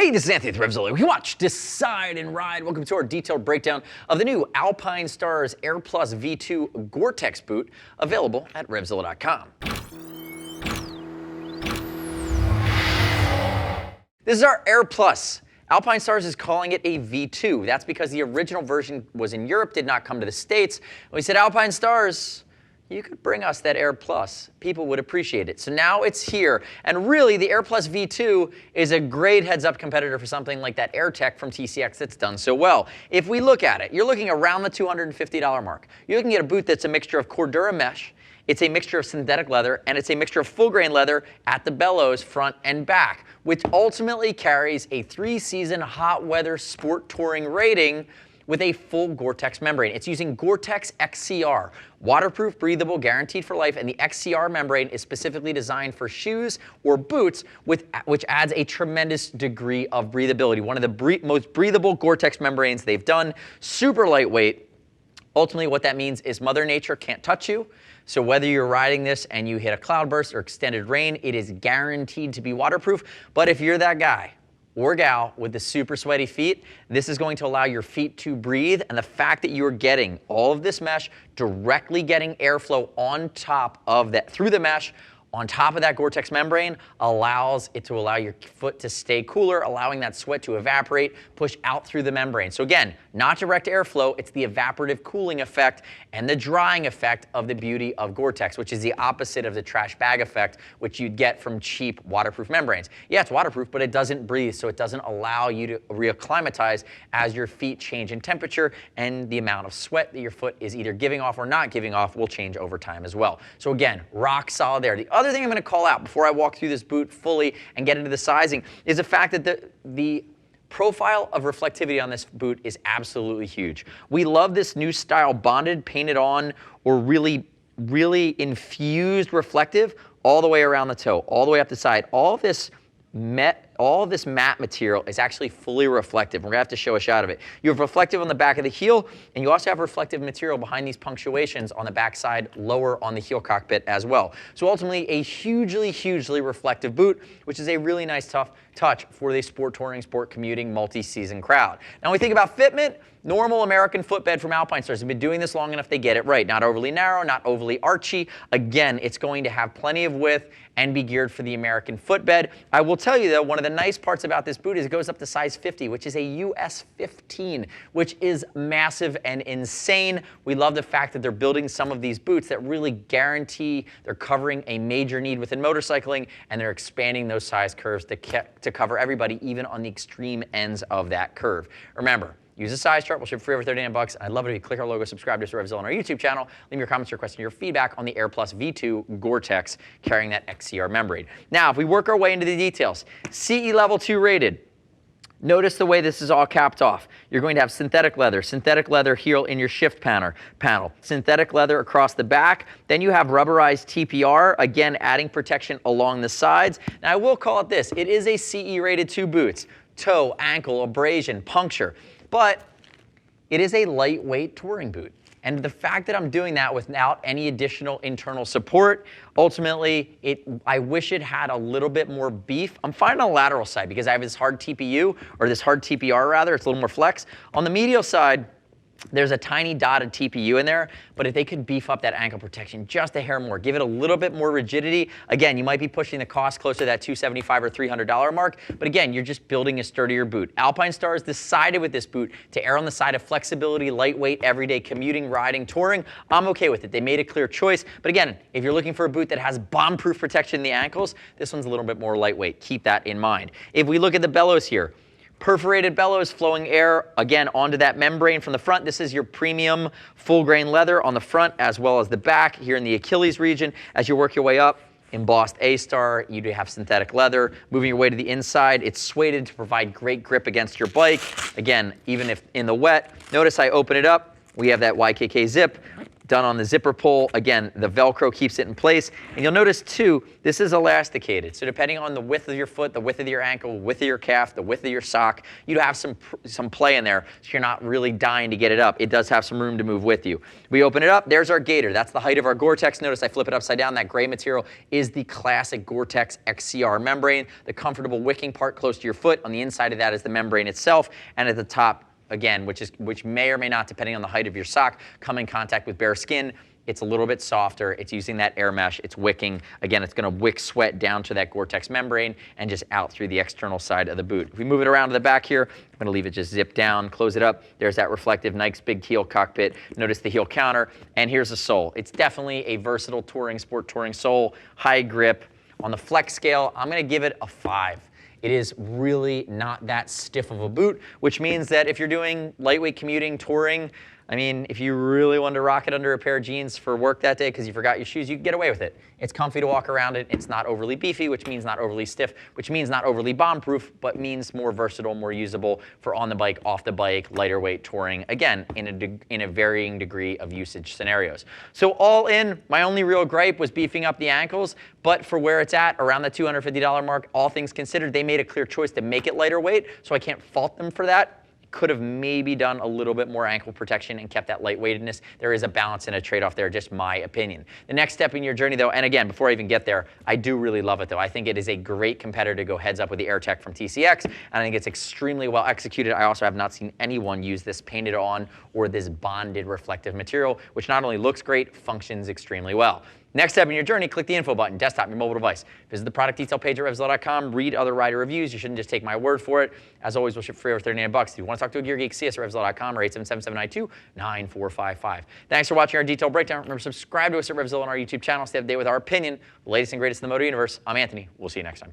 Hey, this is Anthony with RevZilla. We can watch, decide, and ride. Welcome to our detailed breakdown of the new Alpinestars Air Plus V2 Gore-Tex boot, available at RevZilla.com. This is our Air Plus. Alpinestars is calling it a V2. That's because the original version was in Europe, did not come to the States. We said, Alpinestars, you could bring us that Air Plus. People would appreciate it. So now it's here. And really, the Air Plus V2 is a great heads-up competitor for something like that AirTech from TCX that's done so well. If we look at it, you're looking around the $250 mark. You're looking at a boot that's a mixture of Cordura mesh, it's a mixture of synthetic leather, and it's a mixture of full-grain leather at the bellows, front and back, which ultimately carries a 3-season hot weather sport touring rating with a full Gore-Tex membrane. It's using Gore-Tex XCR, waterproof, breathable, guaranteed for life, and the XCR membrane is specifically designed for shoes or boots, which adds a tremendous degree of breathability. One of the most breathable Gore-Tex membranes they've done, super lightweight. Ultimately, what that means is Mother Nature can't touch you. So whether you're riding this and you hit a cloudburst or extended rain, it is guaranteed to be waterproof. But if you're that guy or gal with the super sweaty feet, this is going to allow your feet to breathe. And the fact that you're getting all of this mesh, directly getting airflow on top of that, through the mesh, on top of that Gore-Tex membrane, allows it to allow your foot to stay cooler, allowing that sweat to evaporate, push out through the membrane. So again, not direct airflow, it's the evaporative cooling effect and the drying effect of the beauty of Gore-Tex, which is the opposite of the trash bag effect, which you'd get from cheap waterproof membranes. Yeah, it's waterproof, but it doesn't breathe, so it doesn't allow you to reacclimatize as your feet change in temperature, and the amount of sweat that your foot is either giving off or not giving off will change over time as well. So again, rock solid there. The other thing I'm going to call out before I walk through this boot fully and get into the sizing is the fact that the profile of reflectivity on this boot is absolutely huge. We love this new style bonded, painted on, or really infused reflective all the way around the toe, all the way up the side. All of this matte material is actually fully reflective. We're gonna have to show a shot of it. You have reflective on the back of the heel, and you also have reflective material behind these punctuations on the backside, lower on the heel cockpit as well. So ultimately, a hugely reflective boot, which is a really nice tough touch for the sport touring, sport commuting, multi-season crowd. Now, when we think about fitment, normal American footbed from Alpinestars have been doing this long enough they get it right. Not overly narrow, not overly archy. Again, it's going to have plenty of width and be geared for the American footbed. I will tell you though, one of the nice parts about this boot is it goes up to size 50, which is a US 15, which is massive and insane. We love the fact that they're building some of these boots that really guarantee they're covering a major need within motorcycling, and they're expanding those size curves to cover everybody, even on the extreme ends of that curve. Remember, use a size chart. We'll ship free over 39 bucks. I'd love it if you click our logo, subscribe to us at RevZilla on our YouTube channel, leave your comments, your questions, your feedback on the Air Plus V2 Gore-Tex carrying that XCR membrane. Now, if we work our way into the details, CE Level 2 rated. Notice the way this is all capped off. You're going to have synthetic leather heel in your shift panel, synthetic leather across the back. Then you have rubberized TPR, again adding protection along the sides. Now I will call it this, it is a CE rated 2 boots, toe, ankle, abrasion, puncture, but it is a lightweight touring boot. And the fact that I'm doing that without any additional internal support, ultimately, I wish it had a little bit more beef. I'm fine on the lateral side because I have this hard TPU, or this hard TPR rather, it's a little more flex. On the medial side, there's a tiny dot of TPU in there, but if they could beef up that ankle protection just a hair more, give it a little bit more rigidity, again, you might be pushing the cost closer to that $275 or $300 mark, but again, you're just building a sturdier boot. Alpinestars decided with this boot to err on the side of flexibility, lightweight, everyday commuting, riding, touring. I'm okay with it. They made a clear choice, but again, if you're looking for a boot that has bomb-proof protection in the ankles, this one's a little bit more lightweight. Keep that in mind. If we look at the bellows here, perforated bellows, flowing air, again, onto that membrane from the front. This is your premium full-grain leather on the front as well as the back here in the Achilles region. As you work your way up, embossed A-star, you do have synthetic leather. Moving your way to the inside, it's suede to provide great grip against your bike. Again, even if in the wet, notice I open it up, we have that YKK zip. done on the zipper pull. Again, the Velcro keeps it in place. And you'll notice too, this is elasticated. So depending on the width of your foot, the width of your ankle, width of your calf, the width of your sock, you'd have some play in there, so you're not really dying to get it up. It does have some room to move with you. We open it up, there's our gaiter. That's the height of our Gore-Tex. Notice I flip it upside down. That gray material is the classic Gore-Tex XCR membrane. The comfortable wicking part close to your foot. On the inside of that is the membrane itself, and at the top, again, which may or may not, depending on the height of your sock, come in contact with bare skin. It's a little bit softer. It's using that air mesh. It's wicking. Again, it's going to wick sweat down to that Gore-Tex membrane and just out through the external side of the boot. If we move it around to the back here, I'm going to leave it just zip down, close it up. There's that reflective Nike's big heel cockpit. Notice the heel counter, and here's the sole. It's definitely a versatile sport touring sole, high grip. On the flex scale, I'm going to give it a 5. It is really not that stiff of a boot, which means that if you're doing lightweight commuting, touring, I mean, if you really wanted to rock it under a pair of jeans for work that day because you forgot your shoes, you can get away with it. It's comfy to walk around it. It's not overly beefy, which means not overly stiff, which means not overly bomb-proof, but means more versatile, more usable for on the bike, off the bike, lighter weight touring, again, in a varying degree of usage scenarios. So all in, my only real gripe was beefing up the ankles, but for where it's at, around the $250 mark, all things considered, they made a clear choice to make it lighter weight, so I can't fault them for that. Could have maybe done a little bit more ankle protection and kept that lightweightedness. There is a balance and a trade-off there, just my opinion. The next step in your journey though, and again, before I even get there, I do really love it though. I think it is a great competitor to go heads up with the AirTech from TCX, and I think it's extremely well executed. I also have not seen anyone use this painted on or this bonded reflective material, which not only looks great, functions extremely well. Next step in your journey, click the info button, desktop, your mobile device. Visit the product detail page at RevZilla.com, read other rider reviews. You shouldn't just take my word for it. As always, we'll ship free over $39. If you want to talk to a gear geek, see us at RevZilla.com or 877-792-9455. Thanks for watching our detailed breakdown. Remember, subscribe to us at RevZilla on our YouTube channel. Stay up to date with our opinion, the latest and greatest in the moto universe. I'm Anthony. We'll see you next time.